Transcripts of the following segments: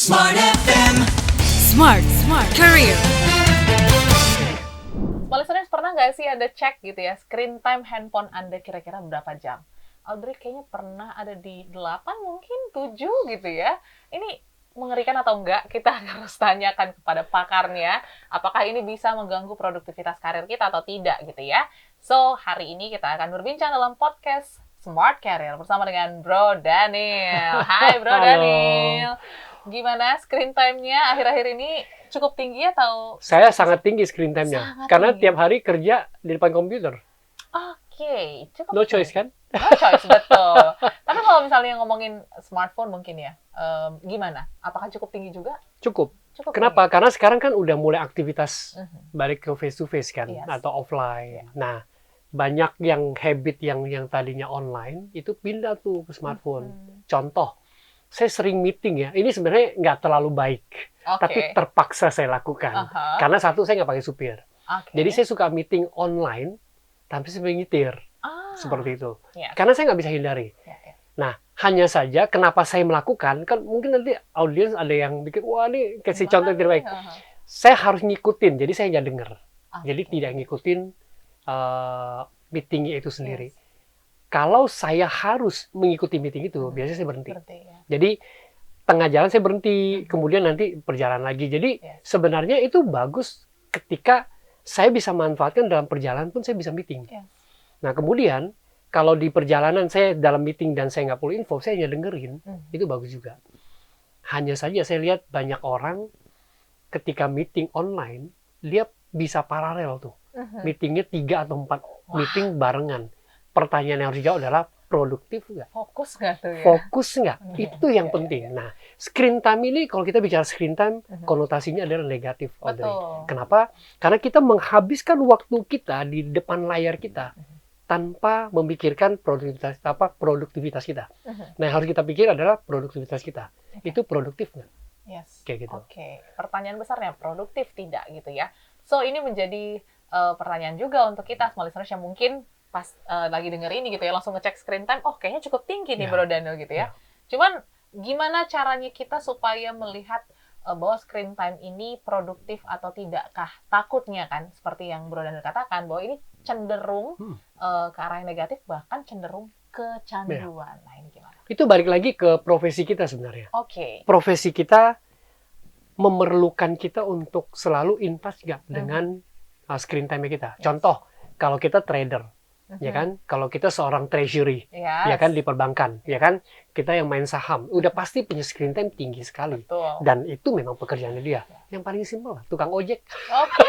Smart FM. Smart Career. Listeners, pernah nggak sih ada cek gitu ya, screen time handphone Anda kira-kira berapa jam? Audrey kayaknya pernah ada di 8 mungkin 7 gitu ya. Ini mengerikan atau enggak? Kita harus tanyakan kepada pakarnya, apakah ini bisa mengganggu produktivitas karir kita atau tidak gitu ya. So, hari ini kita akan berbincang dalam podcast Smart Career bersama dengan Bro Daniel. Hai Bro Daniel. Gimana screen time-nya akhir-akhir ini cukup tinggi atau? Saya sangat tinggi screen time-nya. Sangat Karena tinggi. tiap hari kerja di depan komputer. Oke, cukup. No choice kan? No choice, betul. Tapi kalau misalnya ngomongin smartphone mungkin ya, gimana? Apakah cukup tinggi juga? Cukup. Cukup Kenapa? Karena sekarang kan udah mulai aktivitas tinggi. balik ke face to face kan, Yes. atau offline. Nah, banyak yang habit yang tadinya online itu pindah tuh ke smartphone. Contoh, saya sering meeting ya. Ini sebenarnya nggak terlalu baik, Oke. tapi terpaksa saya lakukan. Aha. Karena satu, saya nggak pakai supir. Oke. Jadi saya suka meeting online, tapi saya nyetir. Ah, Seperti itu. ya. Karena saya nggak bisa hindari. Ya, ya. Nah, hanya saja kenapa saya melakukan, kan mungkin nanti audiens ada yang pikir, wah ini kasih contoh yang tidak baik. Aha. Saya harus ngikutin, jadi saya nggak dengar. Oke. Jadi tidak ngikutin meetingnya itu sendiri. Yes. Kalau saya harus mengikuti meeting itu, biasanya saya berhenti. Berarti ya. Jadi tengah jalan saya berhenti, kemudian nanti berjalan lagi. Jadi Yes. sebenarnya itu bagus ketika saya bisa manfaatkan dalam perjalanan pun saya bisa meeting. Yes. Nah kemudian kalau di perjalanan saya dalam meeting dan saya nggak perlu info, saya hanya dengerin, itu bagus juga. Hanya saja saya lihat banyak orang ketika meeting online, dia bisa paralel tuh. Meetingnya 3 atau 4 meeting barengan. Pertanyaan yang harus dijawab adalah produktif nggak? Fokus nggak tuh ya? Fokus nggak? Iya, Itu yang penting. Nah, screen time ini kalau kita bicara screen time, konotasinya adalah negatif, Audrey. Betul. Kenapa? Karena kita menghabiskan waktu kita di depan layar kita tanpa memikirkan produktivitas kita. Nah, yang harus kita pikir adalah produktivitas kita. Itu produktif nggak? Yes. Kayak gitu. Oke. Pertanyaan besarnya produktif tidak gitu ya. So ini menjadi pertanyaan juga untuk kita small listeners yang mungkin pas lagi denger ini gitu ya langsung ngecek screen time. Oh kayaknya cukup tinggi nih Ya. Bro Daniel gitu ya. Cuman gimana caranya kita supaya melihat bahwa screen time ini produktif atau tidakkah? Takutnya kan seperti yang Bro Daniel katakan bahwa ini cenderung ke arah yang negatif bahkan cenderung kecanduan. Nah ini gimana? Itu balik lagi ke profesi kita sebenarnya. Oke. Profesi kita memerlukan kita untuk selalu in touch nggak dengan screen time kita. Contoh, kalau kita trader, ya kan? Kalau kita seorang treasury, Yes. ya kan di perbankan, ya kan? Kita yang main saham, udah pasti punya screen time tinggi sekali. Betul. Dan itu memang pekerjaannya dia. Yang paling simpel lah, tukang ojek. Oke.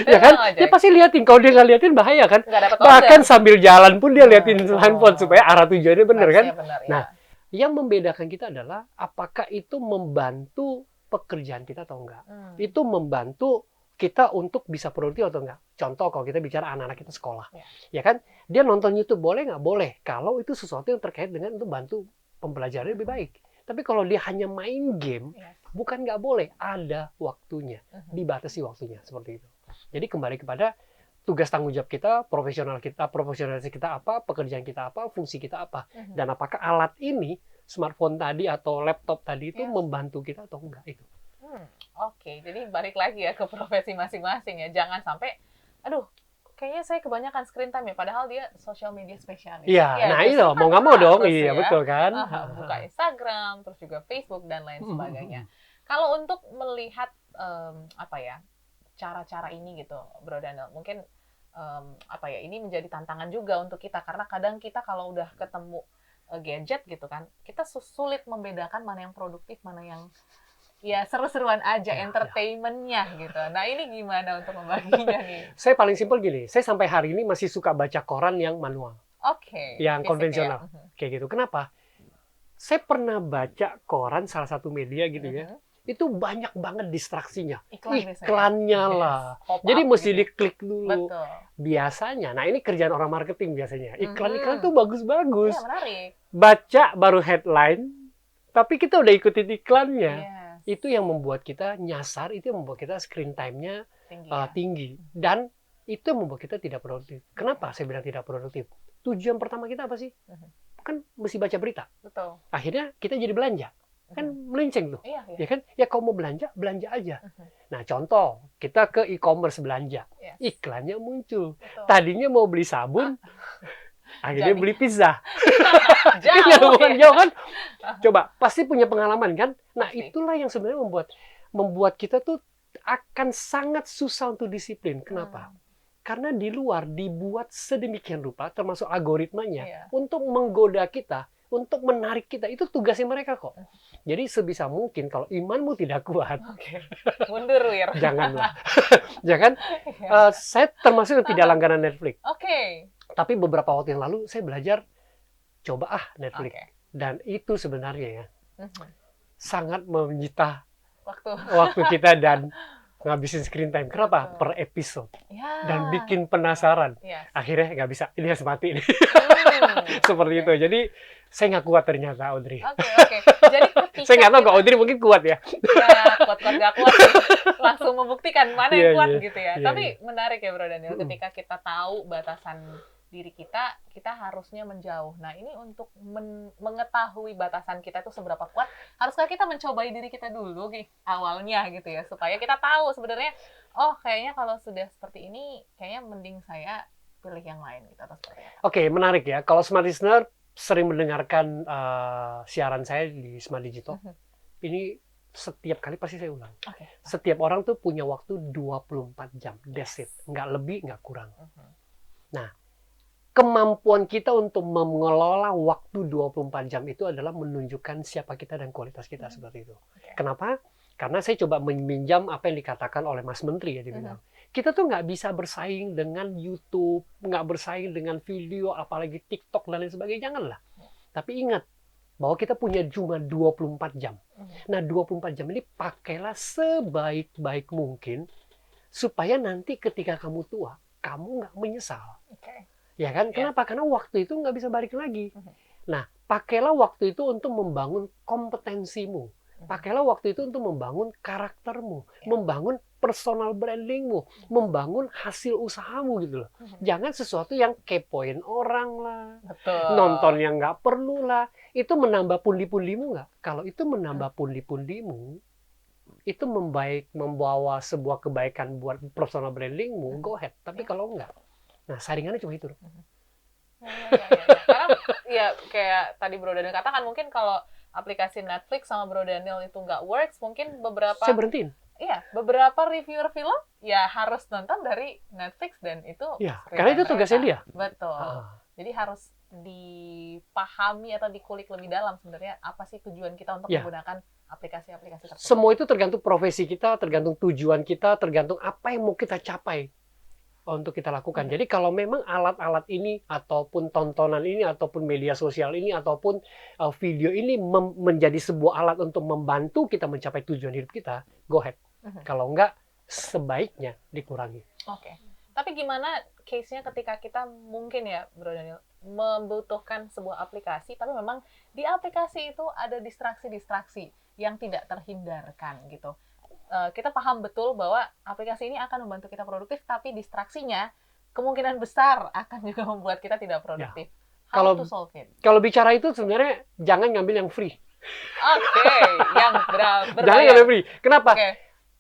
Ya kan? Dia pasti liatin. Kalau dia nggak liatin bahaya kan? Nggak dapat Bahkan order. sambil jalan pun dia liatin Betul. handphone supaya arah tujuannya bener kan? Masnya benar, ya. Nah, yang membedakan kita adalah apakah itu membantu pekerjaan kita atau enggak. Itu membantu kita untuk bisa produktif atau enggak. Contoh kalau kita bicara anak-anak kita sekolah. Ya kan? Dia nonton YouTube boleh nggak? Boleh. Kalau itu sesuatu yang terkait dengan untuk bantu pembelajarannya lebih baik. Tapi kalau dia hanya main game, Yes. bukan nggak boleh. Ada waktunya. Dibatasi waktunya. Seperti itu. Jadi kembali kepada tugas tanggung jawab kita, profesionalitas kita apa, pekerjaan kita apa, fungsi kita apa. Dan apakah alat ini, smartphone tadi atau laptop tadi itu Yes. membantu kita atau enggak itu. Oke, jadi balik lagi ya ke profesi masing-masing ya. Jangan sampai, aduh, kayaknya saya kebanyakan screen time ya, padahal dia social media spesialis. Iya, Ya, nah justru itu kan mau nggak mau dong, harus iya ya. betul kan. Buka Instagram, terus juga Facebook dan lain sebagainya. Kalau untuk melihat cara-cara ini gitu, Bro Daniel, mungkin ini menjadi tantangan juga untuk kita karena kadang kita kalau udah ketemu gadget gitu kan, kita sulit membedakan mana yang produktif, mana yang ya seru-seruan aja, entertainment-nya gitu. Nah ini gimana untuk membaginya nih? Saya paling simpel gini, saya sampai hari ini masih suka baca koran yang manual, Oke. yang fisik konvensional, ya. kayak gitu. Kenapa? Saya pernah baca koran salah satu media gitu ya, itu banyak banget distraksinya. Iklan biasanya. Iklannya Yes. lah. Pop Jadi up mesti gitu. diklik dulu. Betul. Biasanya, nah ini kerjaan orang marketing biasanya. Iklan-iklan tuh bagus-bagus. Iya menarik. Baca baru headline, tapi kita udah ikutin iklannya. Yes. Itu yang membuat kita nyasar, itu yang membuat kita screen time-nya Tinggi ya. tinggi. Dan itu yang membuat kita tidak produktif. Kenapa saya bilang tidak produktif? Tujuan pertama kita apa sih? Kan mesti baca berita. Betul. Akhirnya kita jadi belanja. kan melenceng tuh. Iya, iya. Ya kan? Ya kalau mau belanja, belanja aja. Nah, contoh, kita ke e-commerce belanja. Yes. Iklannya muncul. Betul. Tadinya mau beli sabun, akhirnya Jadi. beli pizza. Jauh, Iya, bukan ya. jauh kan? Coba, pasti punya pengalaman kan? Nah, Pasti. itulah yang sebenarnya membuat kita tuh akan sangat susah untuk disiplin. Kenapa? Karena di luar dibuat sedemikian rupa, termasuk algoritmanya, Iya. untuk menggoda kita, untuk menarik kita. Itu tugasnya mereka kok. Jadi sebisa mungkin kalau imanmu tidak kuat, Oke. Mundur, Wir. janganlah. Jangan. Iya. Saya termasuk yang tidak langganan Netflix. Oke. Tapi beberapa waktu yang lalu saya belajar coba Netflix. Oke. Dan itu sebenarnya ya Mhm. sangat menyita Waktu. waktu kita dan ngabisin screen time. Kenapa? Betul. Per episode. Ya. Dan bikin penasaran. Yes. Akhirnya nggak bisa. Ini harus mati nih. Hmm. Seperti itu. Jadi saya nggak kuat ternyata, Audrey. Oke. Jadi ketika Saya nggak tahu kita- kok Audrey mungkin kuat ya. ya kuat-kuat gak kuat sih. Langsung membuktikan mana Iya, yang kuat iya. gitu ya. Iya, Tapi menarik ya Bro Daniel, Mm-mm. ketika kita tahu batasan diri kita, kita harusnya menjauh. Nah ini untuk mengetahui batasan kita itu seberapa kuat, haruskah kita mencobai diri kita dulu awalnya gitu ya, supaya kita tahu sebenarnya, oh kayaknya kalau sudah seperti ini, kayaknya mending saya pilih yang lain gitu atau seperti apa. Oke, menarik ya. Kalau Smart Listener sering mendengarkan siaran saya di Smart Digital, ini setiap kali pasti saya ulang. Oke. Setiap orang tuh punya waktu 24 jam. That's it. Nggak lebih, nggak kurang. Nah, kemampuan kita untuk mengelola waktu 24 jam itu adalah menunjukkan siapa kita dan kualitas kita seperti itu. Kenapa? Karena saya coba meminjam apa yang dikatakan oleh Mas Menteri ya, dia bilang. Kita tuh nggak bisa bersaing dengan YouTube, nggak bersaing dengan video, apalagi TikTok dan lain sebagainya. Janganlah. Tapi ingat, bahwa kita punya cuma 24 jam. Nah, 24 jam ini pakailah sebaik-baik mungkin, supaya nanti ketika kamu tua, kamu nggak menyesal. Ya kan? Kenapa? Karena waktu itu nggak bisa balik lagi. Nah, pakailah waktu itu untuk membangun kompetensimu. Pakailah waktu itu untuk membangun karaktermu, membangun personal brandingmu, membangun hasil usahamu gitu loh. Jangan sesuatu yang kepoin orang lah, Betul. nonton yang nggak perlu lah. Itu menambah pundi-pundimu nggak? Kalau itu menambah pundi-pundimu, itu membawa sebuah kebaikan buat personal brandingmu, go ahead. Tapi kalau enggak, nah saringannya cuma itu. Karena ya kayak tadi Bro Daniel katakan, mungkin kalau aplikasi Netflix sama Bro Daniel itu nggak works, mungkin beberapa Saya berhentiin. Iya, beberapa reviewer film ya harus nonton dari Netflix dan itu Ya, screen karena itu time tugasnya mereka. dia. Betul. Jadi harus dipahami atau dikulik lebih dalam sebenarnya apa sih tujuan kita untuk Ya. menggunakan aplikasi-aplikasi tersebut. Semua itu tergantung profesi kita, tergantung tujuan kita, tergantung apa yang mau kita capai untuk kita lakukan. Jadi kalau memang alat-alat ini ataupun tontonan ini ataupun media sosial ini ataupun video ini menjadi sebuah alat untuk membantu kita mencapai tujuan hidup kita, go ahead. Kalau enggak, sebaiknya dikurangi. Oke. Tapi gimana case-nya ketika kita mungkin ya, Bro Daniel, membutuhkan sebuah aplikasi, tapi memang di aplikasi itu ada distraksi-distraksi yang tidak terhindarkan gitu. Kita paham betul bahwa aplikasi ini akan membantu kita produktif, tapi distraksinya kemungkinan besar akan juga membuat kita tidak produktif. How Kalau- to solve it? Kalau bicara itu sebenarnya jangan ngambil yang free. Oke, yang Jangan berbayar. ngambil free. Kenapa? Oke,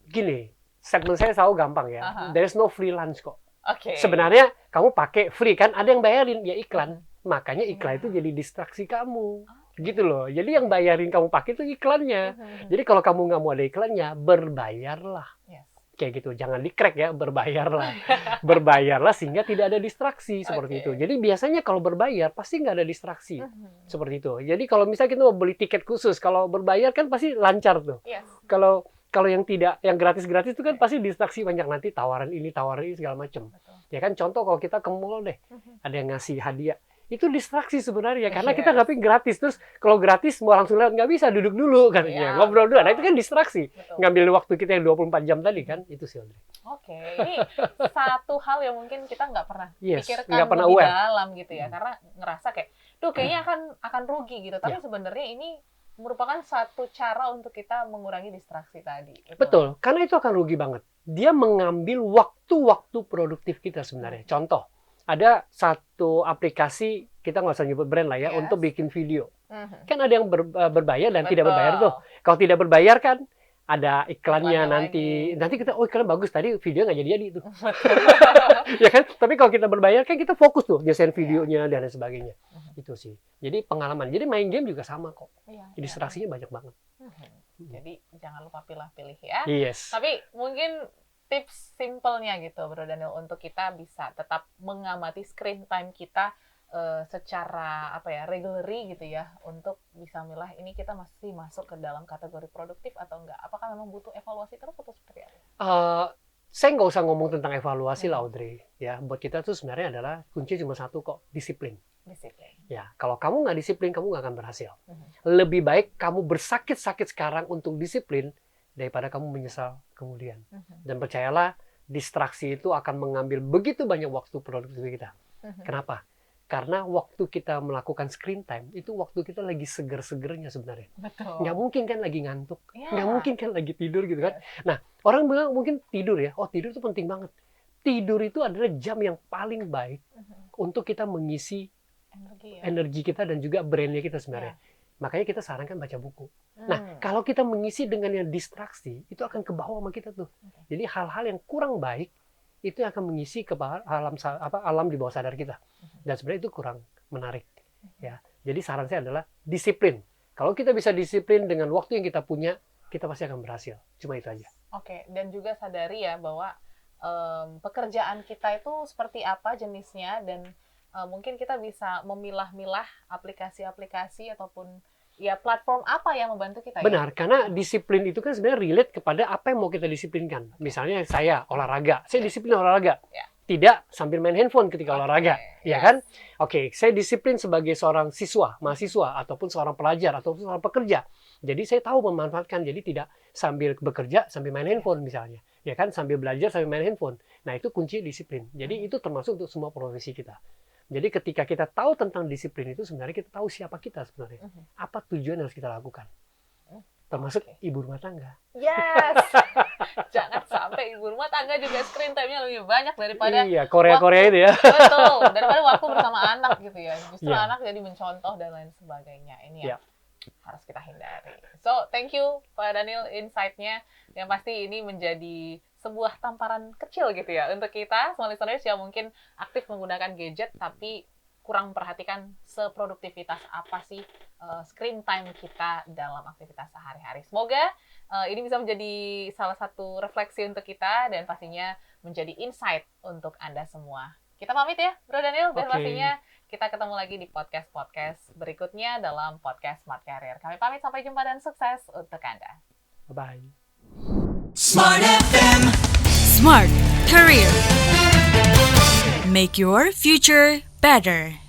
Gini, segmen saya selalu gampang ya. Aha. There's no free lunch kok. oke. Sebenarnya kamu pakai free kan, ada yang bayarin, ya iklan. Makanya iklan itu jadi distraksi kamu. Gitu loh. Jadi yang bayarin kamu pakai itu iklannya. Jadi kalau kamu nggak mau ada iklannya, berbayarlah. Yes. Kayak gitu. Jangan di-crack ya, berbayarlah. Berbayarlah sehingga tidak ada distraksi seperti Oke. itu. Jadi biasanya kalau berbayar pasti nggak ada distraksi. Seperti itu. Jadi kalau misalnya kita mau beli tiket khusus, kalau berbayar kan pasti lancar tuh. Yes. Kalau yang tidak, yang gratis-gratis itu kan pasti distraksi banyak, nanti tawaran ini segala macam. Betul. Ya kan, contoh kalau kita ke mall deh, ada yang ngasih hadiah. Itu distraksi sebenarnya, karena Yes. kita dapet gratis. Terus kalau gratis mau langsung lewat, nggak bisa, duduk dulu kan. Iya, Ngobrol dulu. Nah betul. itu kan distraksi. Betul. Ngambil waktu kita yang 24 jam tadi kan, itu sih Audrey. Oke, ini satu hal yang mungkin kita nggak pernah Yes, pikirkan nggak pernah lebih aware. dalam gitu ya, karena ngerasa kayak, duh kayaknya akan rugi gitu. Tapi sebenarnya ini merupakan satu cara untuk kita mengurangi distraksi tadi. Betul, karena itu akan rugi banget. Dia mengambil waktu-waktu produktif kita sebenarnya. Contoh, ada satu aplikasi, kita nggak usah nyebut brand lah ya, Yes. untuk bikin video. Kan ada yang berbayar dan tidak Betul. berbayar tuh. Kalau tidak berbayar kan ada iklannya Iklannya nanti kita iklan bagus tadi video nggak jadi tuh. Ya kan? Tapi kalau kita berbayar kan kita fokus tuh nyesain videonya dan lain sebagainya. Itu sih. Jadi pengalaman. Jadi main game juga sama kok. Distraksinya banyak banget. Jadi jangan lupa pilih-pilih ya. Yes. Tapi mungkin tips simpelnya gitu Bro Daniel untuk kita bisa tetap mengamati screen time kita secara regularly gitu ya, untuk bisa milah ini kita masih masuk ke dalam kategori produktif atau enggak. Apakah memang butuh evaluasi terus atau seperti apa? Saya nggak usah ngomong tentang evaluasi lah Audrey. Ya, buat kita tuh sebenarnya adalah kunci cuma satu kok, disiplin. Disiplin. Ya, kalau kamu nggak disiplin, kamu nggak akan berhasil. Lebih baik kamu bersakit-sakit sekarang untuk disiplin daripada kamu menyesal kemudian. Dan percayalah, distraksi itu akan mengambil begitu banyak waktu produktif kita. Kenapa? Karena waktu kita melakukan screen time, itu waktu kita lagi seger-segernya sebenarnya. Betul. Nggak mungkin kan lagi ngantuk. Ya. Nggak mungkin kan lagi tidur gitu kan. Nah, orang bilang mungkin tidur ya. Oh, tidur itu penting banget. Tidur itu adalah jam yang paling baik untuk kita mengisi energi kita dan juga brainnya kita sebenarnya. Makanya kita sarankan baca buku. Nah, kalau kita mengisi dengan yang distraksi, itu akan ke bawah sama kita tuh. Jadi hal-hal yang kurang baik itu akan mengisi ke alam di bawah sadar kita. Dan sebenarnya itu kurang menarik. Ya. Jadi saran saya adalah disiplin. Kalau kita bisa disiplin dengan waktu yang kita punya, kita pasti akan berhasil. Cuma itu aja. Oke, dan juga sadari ya bahwa pekerjaan kita itu seperti apa jenisnya, dan mungkin kita bisa memilah-milah aplikasi-aplikasi ataupun ya platform apa yang membantu kita. Benar, karena disiplin itu kan sebenarnya relate kepada apa yang mau kita disiplinkan. Misalnya saya olahraga, saya disiplin olahraga. Tidak sambil main handphone ketika olahraga, ya kan? Oke, saya disiplin sebagai seorang siswa, mahasiswa, ataupun seorang pelajar, ataupun seorang pekerja. Jadi saya tahu memanfaatkan, jadi tidak sambil bekerja, sambil main handphone misalnya. Ya kan, sambil belajar, sambil main handphone. Nah, itu kunci disiplin. Jadi itu termasuk untuk semua profesi kita. Jadi ketika kita tahu tentang disiplin itu, sebenarnya kita tahu siapa kita sebenarnya. Apa tujuan yang harus kita lakukan. Termasuk ibu rumah tangga. Yes! Jangan sampai ibu rumah tangga juga screen time-nya lebih banyak daripada Korea itu ya. Betul, daripada waktu bersama anak gitu ya. Justru anak jadi mencontoh dan lain sebagainya. Ini yang harus kita hindari. So, thank you Pak Daniel insight-nya. Yang pasti ini menjadi sebuah tamparan kecil gitu ya untuk kita semua listeners yang mungkin aktif menggunakan gadget tapi kurang memperhatikan seproduktivitas apa sih screen time kita dalam aktivitas sehari-hari. Semoga ini bisa menjadi salah satu refleksi untuk kita dan pastinya menjadi insight untuk Anda semua. Kita pamit ya, Bro Daniel, dan pastinya kita ketemu lagi di podcast-podcast berikutnya dalam podcast Smart Career. Kami pamit, sampai jumpa dan sukses untuk Anda. Bye-bye. Smart FM. Smart Career. Make your future better.